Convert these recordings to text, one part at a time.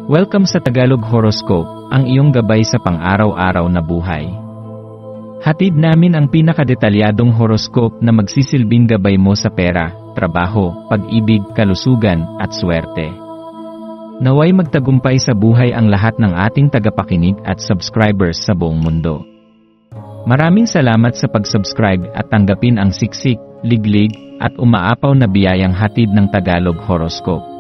Welcome sa Tagalog Horoscope, ang iyong gabay sa pang-araw-araw na buhay. Hatid namin ang pinakadetalyadong horoscope na magsisilbing gabay mo sa pera, trabaho, pag-ibig, kalusugan, at swerte. Naway magtagumpay sa buhay ang lahat ng ating tagapakinig at subscribers sa buong mundo. Maraming salamat sa pag-subscribe at tanggapin ang siksik, liglig, at umaapaw na biyayang hatid ng Tagalog Horoscope.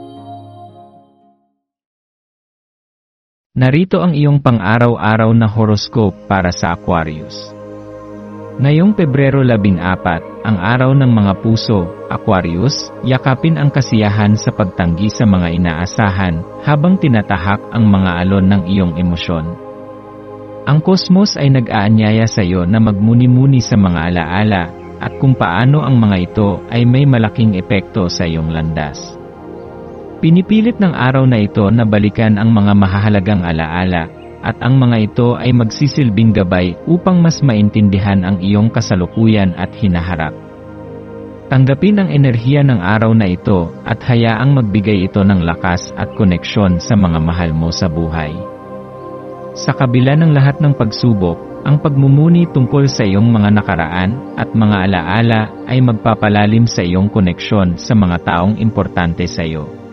Narito ang iyong pang-araw-araw na horoscope para sa Aquarius. Ngayong Pebrero 14, ang araw ng mga puso, Aquarius, yakapin ang kasiyahan sa pagtanggi sa mga inaasahan, habang tinatahak ang mga alon ng iyong emosyon. Ang kosmos ay nag-aanyaya sa iyo na magmuni-muni sa mga alaala, at kung paano ang mga ito ay may malaking epekto sa iyong landas. Pinipilit ng araw na ito na balikan ang mga mahahalagang alaala, at ang mga ito ay magsisilbing gabay upang mas maintindihan ang iyong kasalukuyan at hinaharap. Tanggapin ang enerhiya ng araw na ito at hayaang magbigay ito ng lakas at koneksyon sa mga mahal mo sa buhay. Sa kabila ng lahat ng pagsubok, ang pagmumuni tungkol sa iyong mga nakaraan at mga alaala ay magpapalalim sa iyong koneksyon sa mga taong importante sa iyo.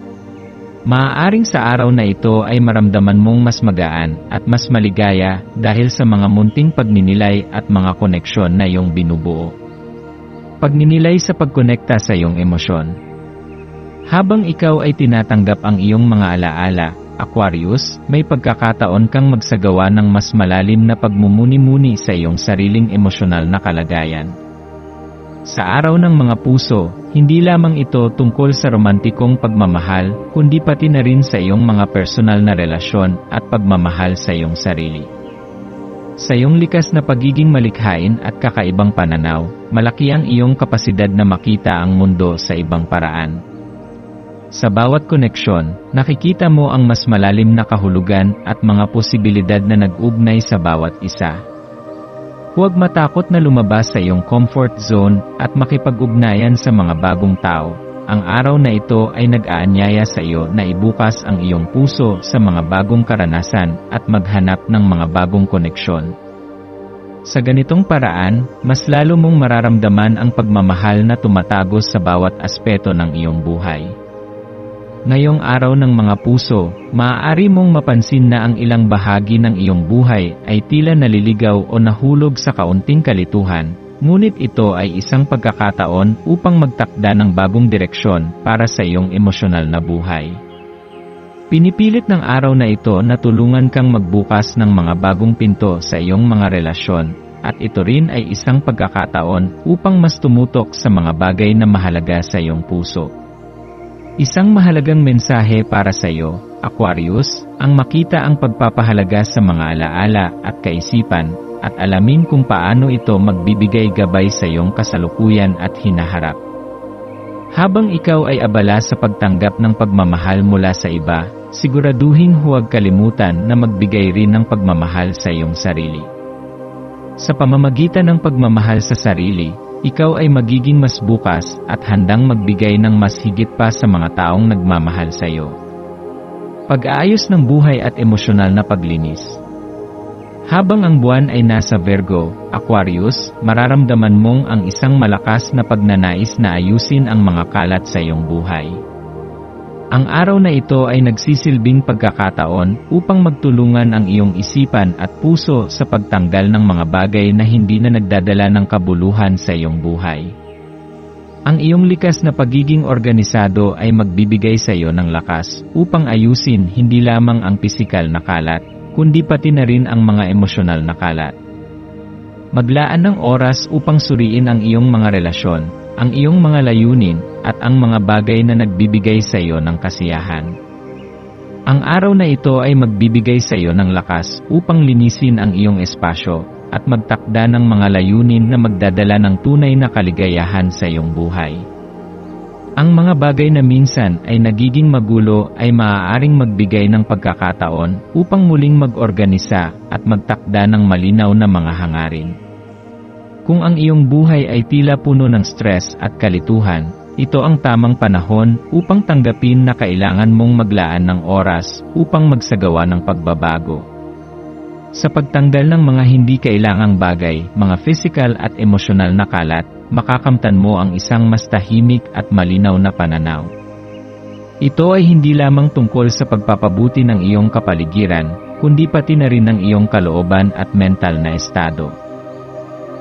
Maaaring sa araw na ito ay maramdaman mong mas magaan at mas maligaya dahil sa mga munting pagninilay at mga koneksyon na iyong binubuo. Pagninilay sa pagkonekta sa iyong emosyon. Habang ikaw ay tinatanggap ang iyong mga alaala, Aquarius, may pagkakataon kang magsagawa ng mas malalim na pagmumuni-muni sa iyong sariling emosyonal na kalagayan. Sa araw ng mga puso, hindi lamang ito tungkol sa romantikong pagmamahal, kundi pati na rin sa iyong mga personal na relasyon at pagmamahal sa iyong sarili. Sa iyong likas na pagiging malikhain at kakaibang pananaw, malaki ang iyong kapasidad na makita ang mundo sa ibang paraan. Sa bawat koneksyon, nakikita mo ang mas malalim na kahulugan at mga posibilidad na nag-ugnay sa bawat isa. Huwag matakot na lumabas sa iyong comfort zone at makipag-ugnayan sa mga bagong tao. Ang araw na ito ay nag-aanyaya sa iyo na ibukas ang iyong puso sa mga bagong karanasan at maghanap ng mga bagong koneksyon. Sa ganitong paraan, mas lalo mong mararamdaman ang pagmamahal na tumatagos sa bawat aspeto ng iyong buhay. Ngayong araw ng mga puso, maaari mong mapansin na ang ilang bahagi ng iyong buhay ay tila naliligaw o nahulog sa kaunting kalituhan, ngunit ito ay isang pagkakataon upang magtakda ng bagong direksyon para sa iyong emosyonal na buhay. Pinipilit ng araw na ito na tulungan kang magbukas ng mga bagong pinto sa iyong mga relasyon, at ito rin ay isang pagkakataon upang mas tumutok sa mga bagay na mahalaga sa iyong puso. Isang mahalagang mensahe para sa iyo, Aquarius, ang makita ang pagpapahalaga sa mga alaala at kaisipan, at alamin kung paano ito magbibigay gabay sa iyong kasalukuyan at hinaharap. Habang ikaw ay abala sa pagtanggap ng pagmamahal mula sa iba, siguraduhin huwag kalimutan na magbigay rin ng pagmamahal sa iyong sarili. Sa pamamagitan ng pagmamahal sa sarili, ikaw ay magiging mas bukas at handang magbigay ng mas higit pa sa mga taong nagmamahal sa iyo. Pag-aayos ng buhay at emosyonal na paglinis. Habang ang buwan ay nasa Virgo, Aquarius, mararamdaman mong ang isang malakas na pagnanais na ayusin ang mga kalat sa iyong buhay. Ang araw na ito ay nagsisilbing pagkakataon upang magtulungan ang iyong isipan at puso sa pagtanggal ng mga bagay na hindi na nagdadala ng kabuluhan sa iyong buhay. Ang iyong likas na pagiging organisado ay magbibigay sa iyo ng lakas upang ayusin hindi lamang ang pisikal na kalat, kundi pati na rin ang mga emosyonal na kalat. Maglaan ng oras upang suriin ang iyong mga relasyon, ang iyong mga layunin, at ang mga bagay na nagbibigay sa iyo ng kasiyahan. Ang araw na ito ay magbibigay sa iyo ng lakas upang linisin ang iyong espasyo at magtakda ng mga layunin na magdadala ng tunay na kaligayahan sa iyong buhay. Ang mga bagay na minsan ay nagiging magulo ay maaaring magbigay ng pagkakataon upang muling mag-organisa at magtakda ng malinaw na mga hangarin. Kung ang iyong buhay ay tila puno ng stress at kalituhan, ito ang tamang panahon upang tanggapin na kailangan mong maglaan ng oras upang magsagawa ng pagbabago. Sa pagtanggal ng mga hindi kailangang bagay, mga physical at emosyonal na kalat, makakamtan mo ang isang mas tahimik at malinaw na pananaw. Ito ay hindi lamang tungkol sa pagpapabuti ng iyong kapaligiran, kundi pati na rin ng iyong kalooban at mental na estado.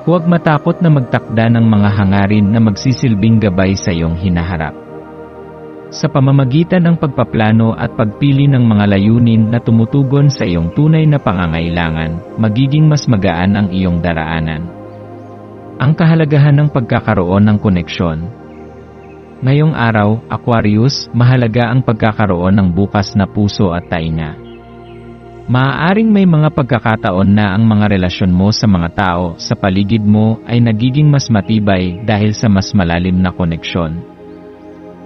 Huwag matakot na magtakda ng mga hangarin na magsisilbing gabay sa iyong hinaharap. Sa pamamagitan ng pagpaplano at pagpili ng mga layunin na tumutugon sa iyong tunay na pangangailangan, magiging mas magaan ang iyong daraanan. Ang kahalagahan ng pagkakaroon ng koneksyon. Ngayong araw, Aquarius, mahalaga ang pagkakaroon ng bukas na puso at tainga. Maaaring may mga pagkakataon na ang mga relasyon mo sa mga tao sa paligid mo ay nagiging mas matibay dahil sa mas malalim na koneksyon.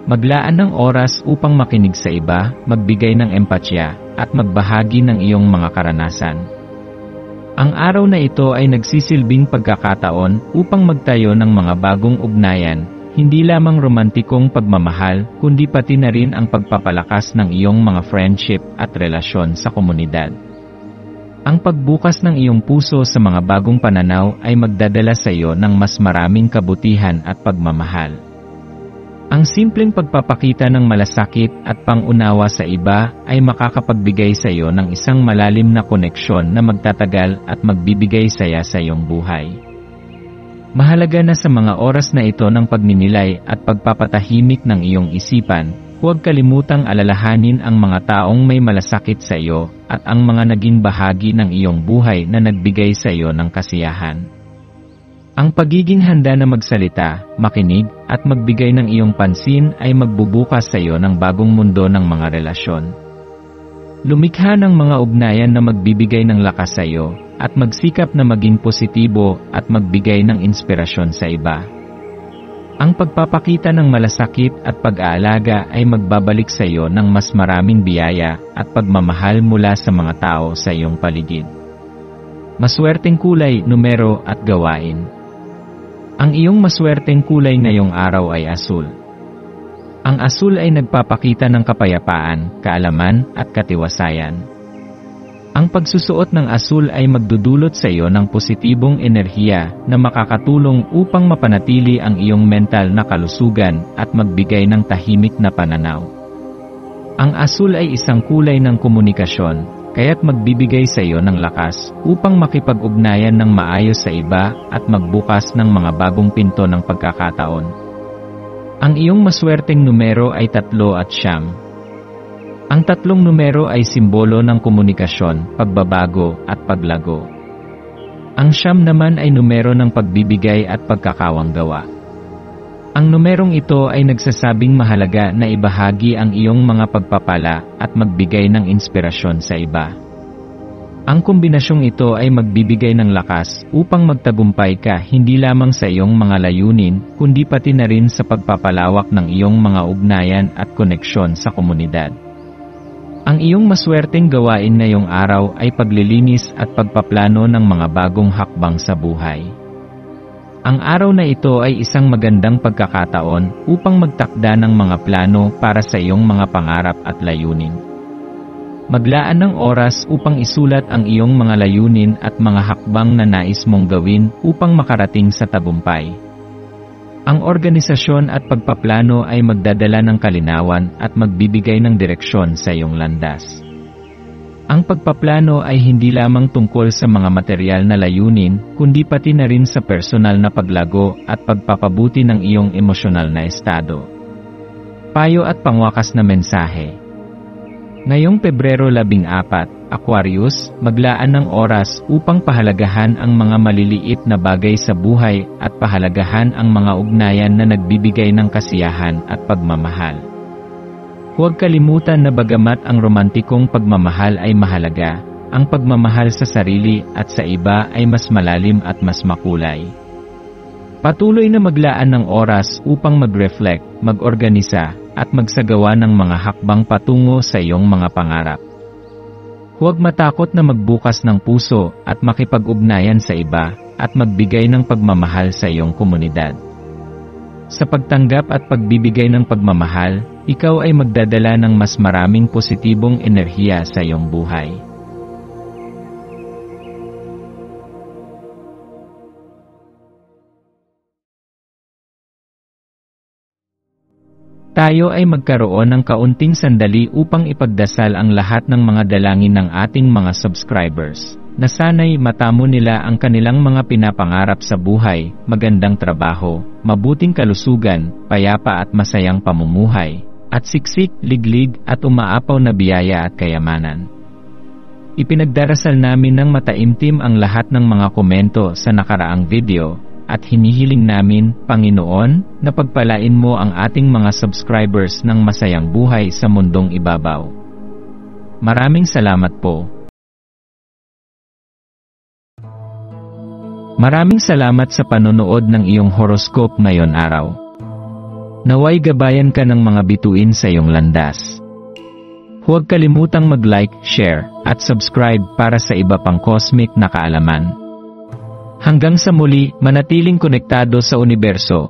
Maglaan ng oras upang makinig sa iba, magbigay ng empatya, at magbahagi ng iyong mga karanasan. Ang araw na ito ay nagsisilbing pagkakataon upang magtayo ng mga bagong ugnayan, hindi lamang romantikong pagmamahal, kundi pati na rin ang pagpapalakas ng iyong mga friendship at relasyon sa komunidad. Ang pagbukas ng iyong puso sa mga bagong pananaw ay magdadala sa iyo ng mas maraming kabutihan at pagmamahal. Ang simpleng pagpapakita ng malasakit at pangunawa sa iba ay makakapagbigay sa iyo ng isang malalim na koneksyon na magtatagal at magbibigay saya sa iyong buhay. Mahalaga na sa mga oras na ito ng pagninilay at pagpapatahimik ng iyong isipan, huwag kalimutang alalahanin ang mga taong may malasakit sa iyo at ang mga naging bahagi ng iyong buhay na nagbigay sa iyo ng kasiyahan. Ang pagiging handa na magsalita, makinig, at magbigay ng iyong pansin ay magbubukas sa iyo ng bagong mundo ng mga relasyon. Lumikha ng mga ugnayan na magbibigay ng lakas sa iyo, at magsikap na maging positibo at magbigay ng inspirasyon sa iba. Ang pagpapakita ng malasakit at pag-aalaga ay magbabalik sa iyo ng mas maraming biyaya at pagmamahal mula sa mga tao sa iyong paligid. Maswerteng kulay, numero at gawain. Ang iyong maswerteng kulay ngayong araw ay asul. Ang asul ay nagpapakita ng kapayapaan, kaalaman, at katiwasayan. Ang pagsusuot ng asul ay magdudulot sa iyo ng positibong enerhiya na makakatulong upang mapanatili ang iyong mental na kalusugan at magbigay ng tahimik na pananaw. Ang asul ay isang kulay ng komunikasyon, kaya't magbibigay sa iyo ng lakas upang makipag-ugnayan ng maayos sa iba at magbukas ng mga bagong pinto ng pagkakataon. Ang iyong maswerteng numero ay 3 at 9. Ang 3 numero ay simbolo ng komunikasyon, pagbabago at paglago. Ang 9 naman ay numero ng pagbibigay at pagkakawang gawa. Ang numerong ito ay nagsasabing mahalaga na ibahagi ang iyong mga pagpapala at magbigay ng inspirasyon sa iba. Ang kombinasyong ito ay magbibigay ng lakas upang magtagumpay ka hindi lamang sa iyong mga layunin, kundi pati na rin sa pagpapalawak ng iyong mga ugnayan at koneksyon sa komunidad. Ang iyong maswerteng gawain ngayong araw ay paglilinis at pagpaplano ng mga bagong hakbang sa buhay. Ang araw na ito ay isang magandang pagkakataon upang magtakda ng mga plano para sa iyong mga pangarap at layunin. Maglaan ng oras upang isulat ang iyong mga layunin at mga hakbang na nais mong gawin upang makarating sa tagumpay. Ang organisasyon at pagpaplano ay magdadala ng kalinawan at magbibigay ng direksyon sa iyong landas. Ang pagpaplano ay hindi lamang tungkol sa mga material na layunin, kundi pati na rin sa personal na paglago at pagpapabuti ng iyong emosyonal na estado. Payo at pangwakas na mensahe. Ngayong Pebrero 14, Aquarius, maglaan ng oras upang pahalagahan ang mga maliliit na bagay sa buhay at pahalagahan ang mga ugnayan na nagbibigay ng kasiyahan at pagmamahal. Huwag kalimutan na bagamat ang romantikong pagmamahal ay mahalaga, ang pagmamahal sa sarili at sa iba ay mas malalim at mas makulay. Patuloy na maglaan ng oras upang mag-reflect, mag-organisa, at magsagawa ng mga hakbang patungo sa iyong mga pangarap. Huwag matakot na magbukas ng puso at makipag-ugnayan sa iba at magbigay ng pagmamahal sa iyong komunidad. Sa pagtanggap at pagbibigay ng pagmamahal, ikaw ay magdadala ng mas maraming positibong enerhiya sa iyong buhay. Tayo ay magkaroon ng kaunting sandali upang ipagdasal ang lahat ng mga dalangin ng ating mga subscribers, na sana'y matamo nila ang kanilang mga pinapangarap sa buhay, magandang trabaho, mabuting kalusugan, payapa at masayang pamumuhay, at siksik, liglig at umaapaw na biyaya at kayamanan. Ipinagdarasal namin ng mataimtim ang lahat ng mga komento sa nakaraang video, at hinihiling namin, Panginoon, na pagpalain mo ang ating mga subscribers ng masayang buhay sa mundong ibabaw. Maraming salamat po. Maraming salamat sa panonood ng iyong horoscope ngayon araw. Naway gabayan ka ng mga bituin sa iyong landas. Huwag kalimutang mag-like, share, at subscribe para sa iba pang cosmic na kaalaman. Hanggang sa muli, manatiling konektado sa universo.